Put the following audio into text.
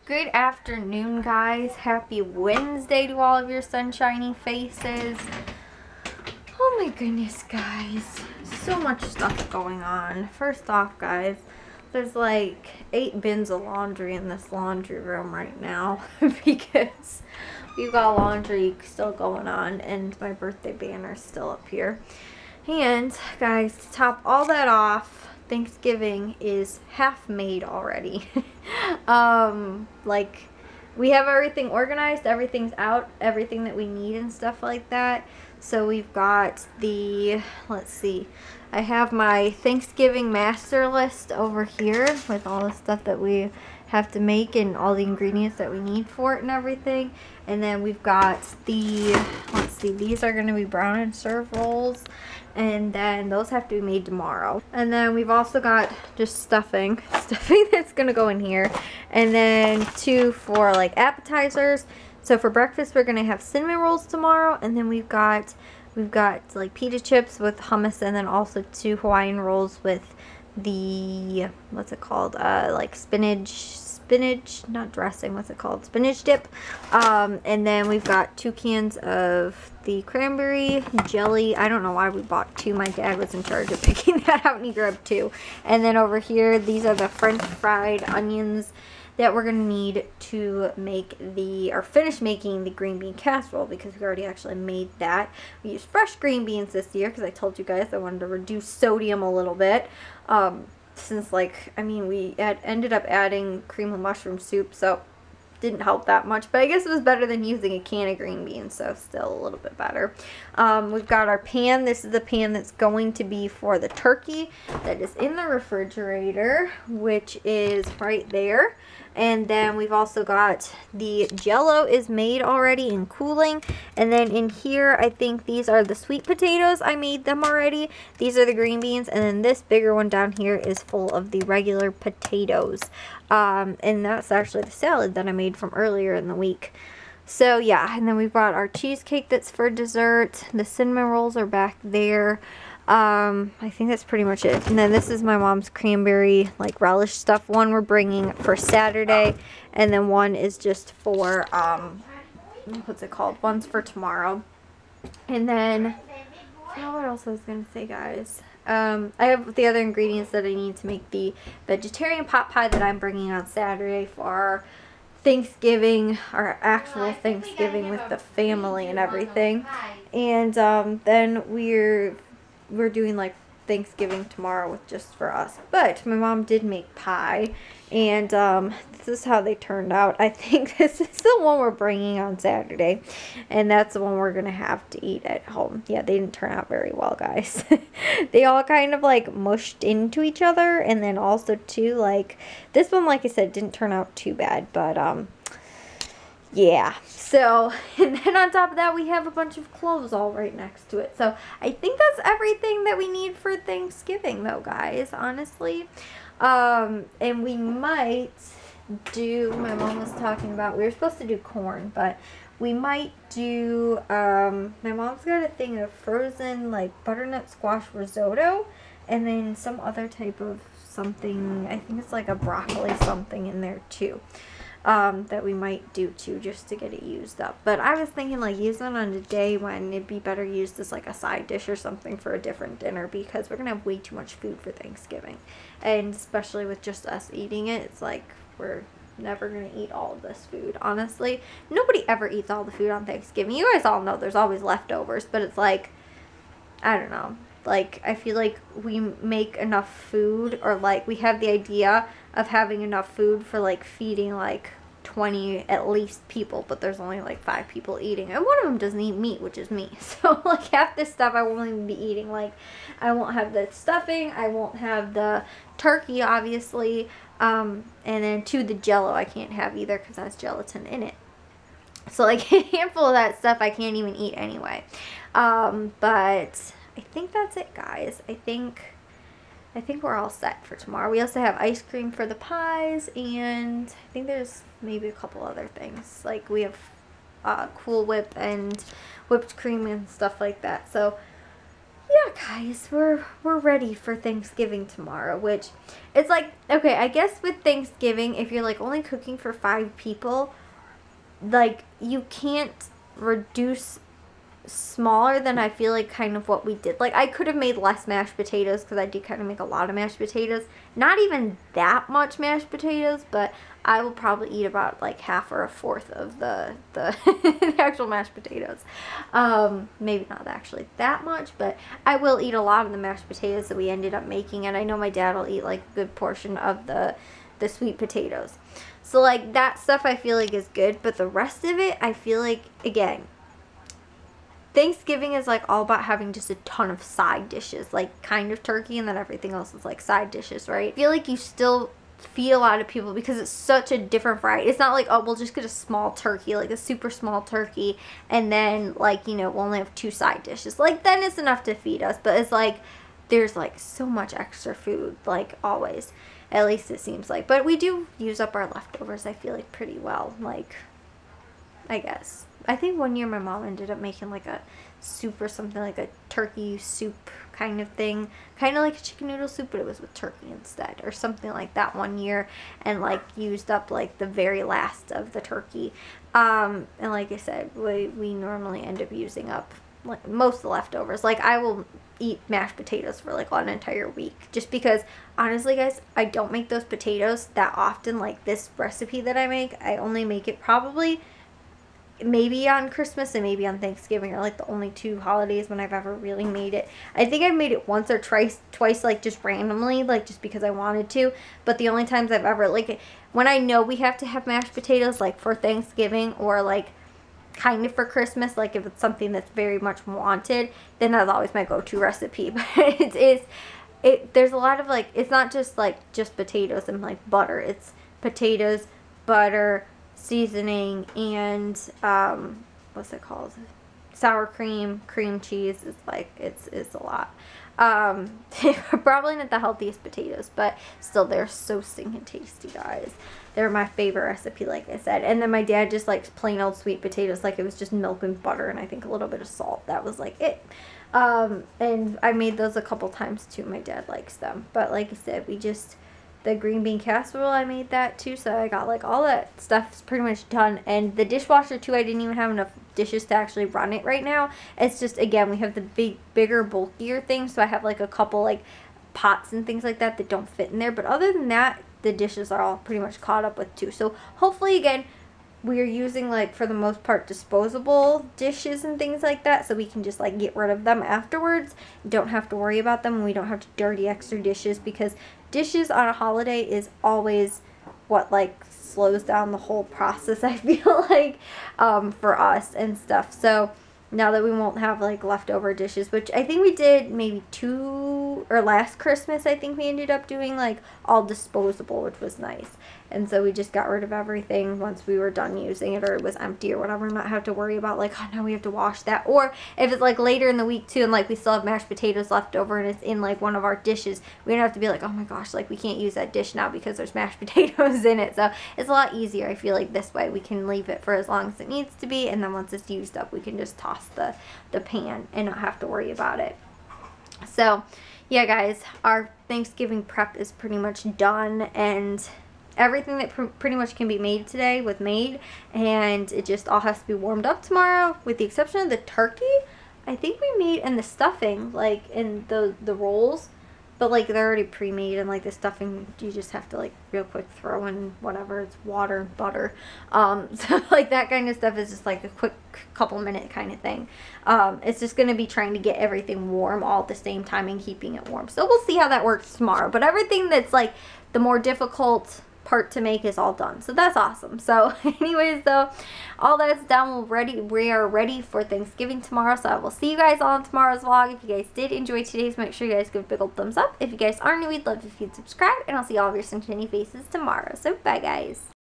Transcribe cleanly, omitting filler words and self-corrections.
Good afternoon, guys. Happy Wednesday to all of your sunshiny faces. Oh my goodness, guys. So much stuff going on. First off, guys, there's like 8 bins of laundry in this laundry room right now because we've got laundry still going on and my birthday banner's still up here. And guys, to top all that off, Thanksgiving is half made already. Like, we have everything organized, everything's out, everything that we need and stuff like that. So we've got the, let's see, I have my Thanksgiving master list over here with all the stuff that we have to make and all the ingredients that we need for it and everything. And then we've got the, let's see, these are going to be brown and serve rolls. And then those have to be made tomorrow. And then we've also got just stuffing that's going to go in here. And then 2 for like appetizers. So for breakfast, we're going to have cinnamon rolls tomorrow. And then we've got like pita chips with hummus, and then also 2 Hawaiian rolls with the, what's it called? Like spinach, not dressing, what's it called? Spinach dip. And then we've got 2 cans of the cranberry jelly. I don't know why we bought 2. My dad was in charge of picking that out and he grabbed 2. And then over here, these are the French fried onions that we're going to need to make or finish making the green bean casserole, because we already actually made that. We used fresh green beans this year because I told you guys I wanted to reduce sodium a little bit. Since, like, I mean, we ended up adding cream of mushroom soup, so didn't help that much, but I guess it was better than using a can of green beans, so still a little bit better. We've got our pan. This is the pan that's going to be for the turkey that is in the refrigerator, which is right there. And then we've also got the Jell-O is made already and cooling. And then in here, I think these are the sweet potatoes. I made them already. These are the green beans. And then this bigger one down here is full of the regular potatoes. And that's actually the salad that I made from earlier in the week. So yeah, and then we've got our cheesecake that's for dessert. The cinnamon rolls are back there. I think that's pretty much it. And then this is my mom's cranberry, like, relish stuff. One we're bringing for Saturday, and then one is just for, what's it called? One's for tomorrow. And then, I don't know what else I was going to say, guys. I have the other ingredients that I need to make the vegetarian pot pie that I'm bringing on Saturday for our Thanksgiving, our actual Thanksgiving with the family and everything. And, then we're doing like Thanksgiving tomorrow with just for us. But my mom did make pie, and this is how they turned out. I think this is the one we're bringing on Saturday, and that's the one we're gonna have to eat at home. Yeah, they didn't turn out very well, guys. They all kind of like mushed into each other, and then also too, like, this one, like I said, didn't turn out too bad, but yeah. So, and then on top of that, we have a bunch of clothes all right next to it. So, I think that's everything that we need for Thanksgiving, though, guys, honestly. And we might do, my mom was talking about, we were supposed to do corn, but we might do, my mom's got a thing of frozen, like, butternut squash risotto, and then some other type of something, I think it's like a broccoli something in there, too. That we might do too, just to get it used up. But I was thinking, like, use it on a day when it'd be better used as like a side dish or something for a different dinner, because we're gonna have way too much food for Thanksgiving, and especially with just us eating it, it's like we're never gonna eat all of this food. Honestly, nobody ever eats all the food on Thanksgiving. You guys all know there's always leftovers, but it's like, I don't know. Like, I feel like we make enough food, or like we have the idea of having enough food for like feeding like 20 at least people, but there's only like 5 people eating, and one of them doesn't eat meat, which is me. So like half this stuff I won't even be eating. Like, I won't have the stuffing, I won't have the turkey, obviously, and then the Jell-O I can't have either because that's gelatin in it. So like a handful of that stuff I can't even eat anyway. But I think that's it, guys. I think we're all set for tomorrow. We also have ice cream for the pies, and I think there's maybe a couple other things. Like, we have Cool Whip and whipped cream and stuff like that. So, guys, we're ready for Thanksgiving tomorrow, which it's like, okay, I guess with Thanksgiving, if you're like only cooking for 5 people, like you can't reduce smaller than I feel like kind of what we did. Like I could have made less mashed potatoes because I do kind of make a lot of mashed potatoes. Not even that much mashed potatoes, but I will probably eat about like half or a fourth of the the actual mashed potatoes. Maybe not actually that much, but I will eat a lot of the mashed potatoes that we ended up making, and I know my dad will eat like a good portion of the sweet potatoes. So like that stuff I feel like is good, but the rest of it I feel like, again, Thanksgiving is like all about having just a ton of side dishes, like kind of turkey, and then everything else is like side dishes, right? I feel like you still feed a lot of people because it's such a different variety. It's not like, oh, we'll just get a small turkey, like a super small turkey, and then like, you know, we'll only have 2 side dishes. Like then it's enough to feed us, but it's like there's like so much extra food, like always. At least it seems like. But we do use up our leftovers, I feel like, pretty well, like, I guess. I think one year my mom ended up making like a soup or something, like a turkey soup kind of thing. Kind of like a chicken noodle soup, but it was with turkey instead or something like that one year, and like used up like the very last of the turkey. And like I said, we normally end up using up like most of the leftovers. Like I will eat mashed potatoes for like an entire week just because honestly guys, I don't make those potatoes that often. Like this recipe that I make, I only make it probably maybe on Christmas and maybe on Thanksgiving are like the only 2 holidays when I've ever really made it. I think I've made it once or twice like just randomly, like just because I wanted to, but the only times I've ever, like when I know we have to have mashed potatoes like for Thanksgiving or like kind of for Christmas, like if it's something that's very much wanted, then that's always my go-to recipe. But there's a lot of like, it's not just like just potatoes and like butter. It's potatoes, butter, seasoning, and what's it called, sour cream, cream cheese. Is like it's a lot. Probably not the healthiest potatoes, but still they're so stinking tasty, guys. They're my favorite recipe, like I said. And then my dad just likes plain old sweet potatoes, like it was just milk and butter and I think a little bit of salt. That was like it. And I made those a couple times too. My dad likes them, but like I said, the green bean casserole, I made that too, so I got like all that stuff's pretty much done. And the dishwasher too, I didn't even have enough dishes to actually run it right now. It's just, again, we have the bigger, bulkier thing, so I have like a couple like pots and things like that don't fit in there. But other than that, the dishes are all pretty much caught up with too. So hopefully, again, we are using like for the most part disposable dishes and things like that, so we can just like get rid of them afterwards. Don't have to worry about them, and we don't have to dirty extra dishes, because dishes on a holiday is always what like slows down the whole process, I feel like, for us and stuff. So now that we won't have like leftover dishes, which I think we did maybe last Christmas, I think we ended up doing like all disposable, which was nice. And so we just got rid of everything once we were done using it, or it was empty or whatever, not have to worry about like, oh, now we have to wash that. Or if it's like later in the week too, and like we still have mashed potatoes left over and it's in like one of our dishes, we don't have to be like, oh my gosh, like we can't use that dish now because there's mashed potatoes in it. So it's a lot easier, I feel like, this way. We can leave it for as long as it needs to be, and then once it's used up, we can just toss the pan and not have to worry about it. So yeah, guys, our Thanksgiving prep is pretty much done, and everything that pretty much can be made today was made, and it just all has to be warmed up tomorrow, with the exception of the turkey. I think we made, and the stuffing, like in the rolls, but like they're already pre-made, and like the stuffing you just have to like real quick throw in whatever, it's water and butter. So like that kind of stuff is just like a quick couple minute kind of thing. It's just going to be trying to get everything warm all at the same time and keeping it warm. So we'll see how that works tomorrow. But everything that's like the more difficult part to make is all done, so that's awesome. So anyways, though, all that's done, we are ready for Thanksgiving tomorrow. So I will see you guys on tomorrow's vlog. If you guys did enjoy today's, make sure you guys give a big old thumbs up. If you guys are new, we'd love if you'd subscribe, and I'll see all of your sunshiny faces tomorrow. So bye, guys.